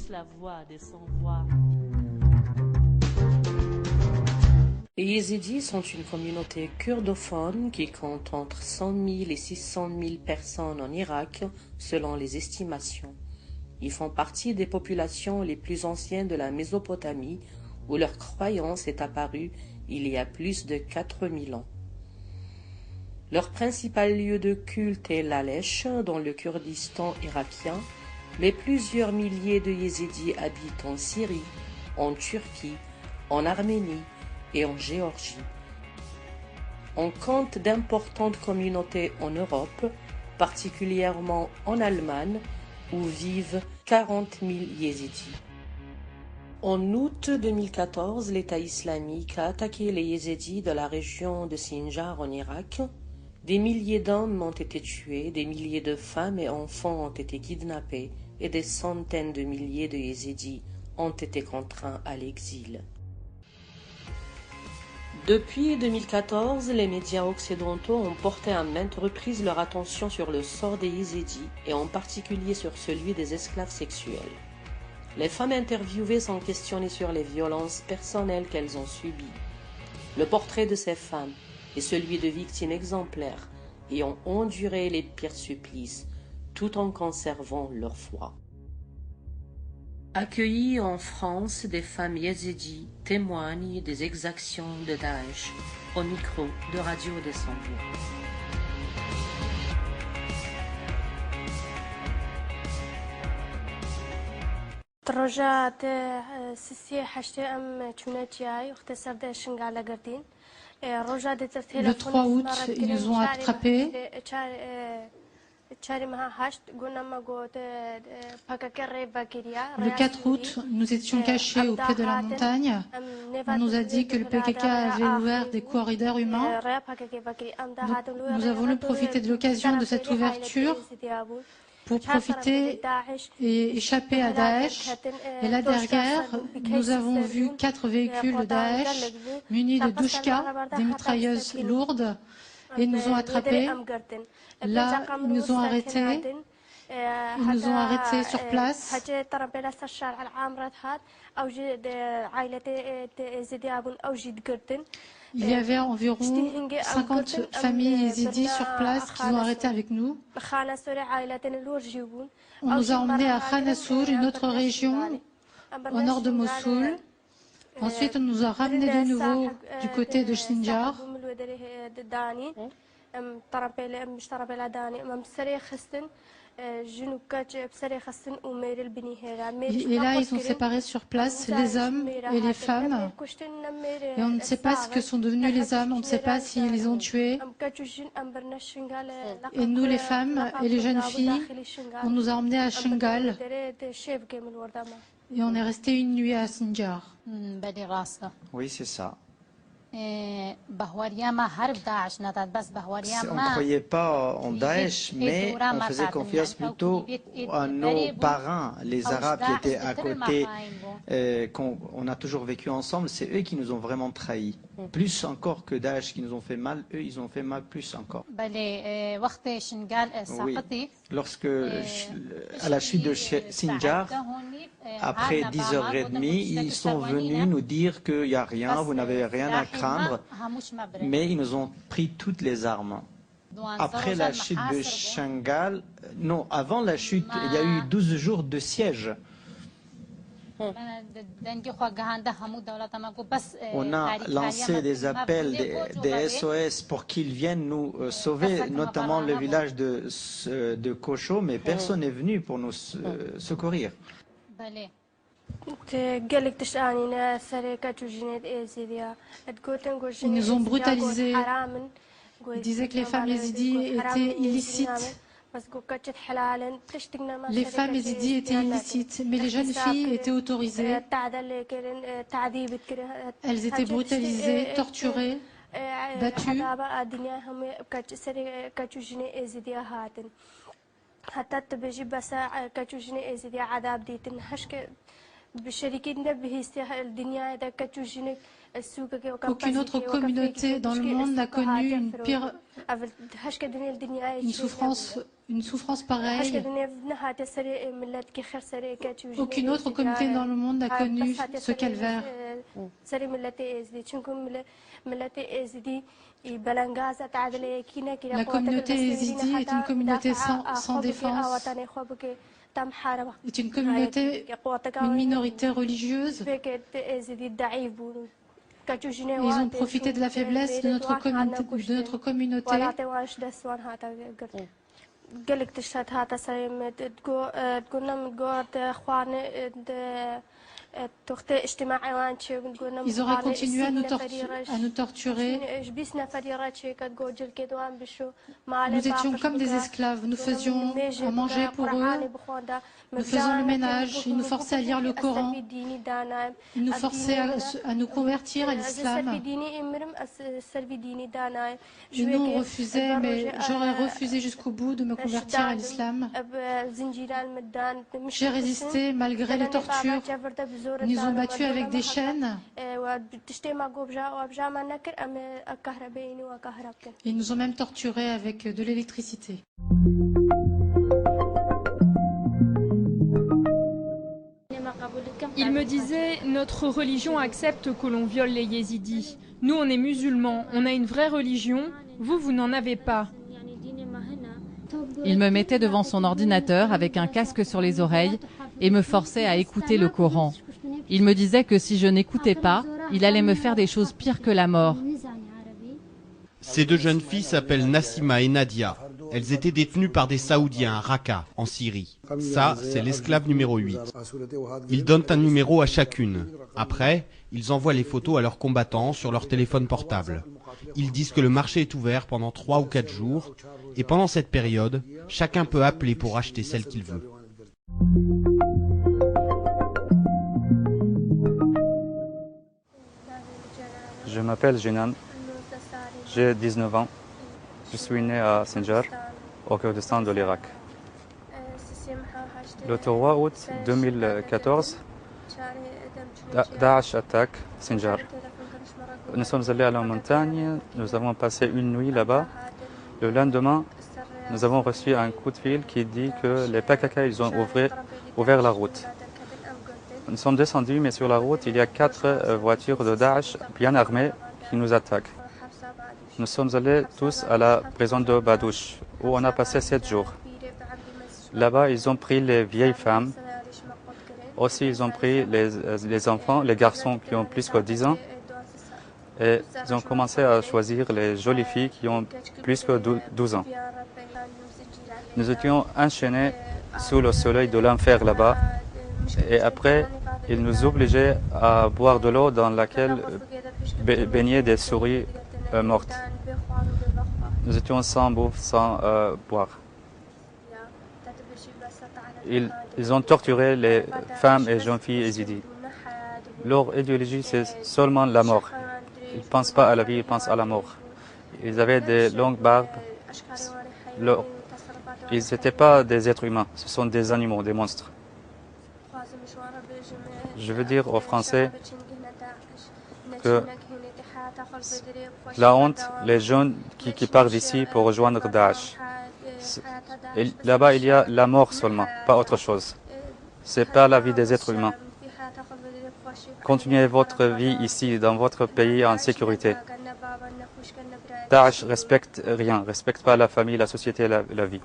tous la voix des sans-voix. Les Yézidis sont une communauté kurdophone qui compte entre 100 000 et 600 000 personnes en Irak, selon les estimations. Ils font partie des populations les plus anciennes de la Mésopotamie, où leur croyance est apparue il y a plus de 4000 ans. Leur principal lieu de culte est Lalesh, dans le Kurdistan irakien, mais plusieurs milliers de Yézidis habitent en Syrie, en Turquie, en Arménie et en Géorgie. On compte d'importantes communautés en Europe, particulièrement en Allemagne, où vivent 40 000 Yézidis. En août 2014, l'État islamique a attaqué les Yézidis de la région de Sinjar en Irak. Des milliers d'hommes ont été tués, des milliers de femmes et enfants ont été kidnappés et des centaines de milliers de Yézidis ont été contraints à l'exil. Depuis 2014, les médias occidentaux ont porté à maintes reprises leur attention sur le sort des Yézidis et en particulier sur celui des esclaves sexuels. Les femmes interviewées sont questionnées sur les violences personnelles qu'elles ont subies. Le portrait de ces femmes est celui de victimes exemplaires ayant enduré les pires supplices tout en conservant leur foi. Accueillies en France, des femmes yézidis témoignent des exactions de Daesh au micro de Radio des Sans-Voix. Le 3 août, ils nous ont attrapés. Le 4 août, nous étions cachés au pied de la montagne. On nous a dit que le PKK avait ouvert des corridors humains. Donc, nous avons voulu profiter de l'occasion de cette ouverture pour profiter et échapper à Daesh. Et là derrière, nous avons vu 4 véhicules de Daesh munis de douchkas, des mitrailleuses lourdes, et ils nous ont attrapés. Là, ils nous ont arrêtés. Ils nous ont arrêtés sur place. Il y avait environ 50 familles yézidis sur place qui ont arrêté avec nous. On nous a emmenés à Khan Assour, une autre région au nord de Mossoul. Ensuite, on nous a ramenés de nouveau du côté de Sinjar. Et là, ils ont séparé sur place les hommes et les femmes. Et on ne sait pas ce que sont devenus les hommes, on ne sait pas s'ils les ont tués. Et nous, les femmes et les jeunes filles, on nous a emmenés à Shingal. Et on est resté une nuit à Sinjar. Oui, c'est ça. On ne croyait pas en Daesh, mais on faisait confiance plutôt à nos parrains, les Arabes qui étaient à côté, qu'on a toujours vécu ensemble. C'est eux qui nous ont vraiment trahis. Plus encore que Daesh qui nous ont fait mal, eux ils ont fait mal plus encore. Oui. Lorsque, à la chute de Sinjar, après 10h30, ils sont venus nous dire qu'il n'y a rien, vous n'avez rien à craindre, mais ils nous ont pris toutes les armes. Après la chute de Shingal, non, avant la chute, il y a eu 12 jours de siège. On a lancé des appels, des SOS pour qu'ils viennent nous sauver, notamment le village de Kocho, mais personne n'est venu pour nous secourir. Ils nous ont brutalisés. Ils disaient que les femmes yézidis étaient illicites. Les femmes yézidis étaient illicites, mais les jeunes filles étaient autorisées. Elles étaient brutalisées, torturées, battues. Aucune autre communauté dans le monde n'a connu une souffrance pareille. Aucune autre communauté dans le monde n'a connu ce calvaire. La communauté Yazidi est une communauté sans défense. C'est une communauté, une minorité religieuse. Ils ont profité de la faiblesse de notre communauté. Ils auraient continué à nous torturer. Nous étions comme des esclaves. Nous faisions à manger pour eux. Nous faisions le ménage. Ils nous forçaient à lire le Coran. Ils nous forçaient à nous convertir à l'islam. Et nous, on refusait, mais j'aurais refusé jusqu'au bout de me convertir à l'islam. J'ai résisté malgré les tortures. Ils nous ont battus avec des chaînes. Ils nous ont même torturés avec de l'électricité. Il me disait, notre religion accepte que l'on viole les yézidis. Nous, on est musulmans, on a une vraie religion. Vous n'en avez pas. Il me mettait devant son ordinateur avec un casque sur les oreilles et me forçait à écouter le Coran. Il me disait que si je n'écoutais pas, il allait me faire des choses pires que la mort. Ces deux jeunes filles s'appellent Nassima et Nadia. Elles étaient détenues par des Saoudiens à Raqqa, en Syrie. Ça, c'est l'esclave numéro 8. Ils donnent un numéro à chacune. Après, ils envoient les photos à leurs combattants sur leur téléphone portable. Ils disent que le marché est ouvert pendant 3 ou 4 jours. Et pendant cette période, chacun peut appeler pour acheter celle qu'il veut. Je m'appelle Jinan, j'ai 19 ans. Je suis né à Sinjar, au Kurdistan de l'Irak. Le 3 août 2014, Daesh attaque Sinjar. Nous sommes allés à la montagne, nous avons passé une nuit là-bas. Le lendemain, nous avons reçu un coup de fil qui dit que les PKK ils ont ouvert la route. Nous sommes descendus, mais sur la route, il y a 4 voitures de Daesh bien armées qui nous attaquent. Nous sommes allés tous à la prison de Badouche, où on a passé 7 jours. Là-bas, ils ont pris les vieilles femmes. Aussi, ils ont pris les enfants, les garçons qui ont plus que 10 ans. Et ils ont commencé à choisir les jolies filles qui ont plus que 12 ans. Nous étions enchaînés sous le soleil de l'enfer là-bas. Et après, ils nous obligeaient à boire de l'eau dans laquelle baignaient des souris mortes. Nous étions sans bouffe, sans boire. Ils ont torturé les femmes et jeunes filles yézidis. Leur idéologie, c'est seulement la mort. Ils ne pensent pas à la vie, ils pensent à la mort. Ils avaient des longues barbes. Ils n'étaient pas des êtres humains, ce sont des animaux, des monstres. Je veux dire aux Français que la honte, les jeunes qui partent d'ici pour rejoindre Daesh. Là-bas, il y a la mort seulement, pas autre chose. Ce n'est pas la vie des êtres humains. Continuez votre vie ici, dans votre pays, en sécurité. Daesh respecte rien, respecte pas la famille, la société, la vie.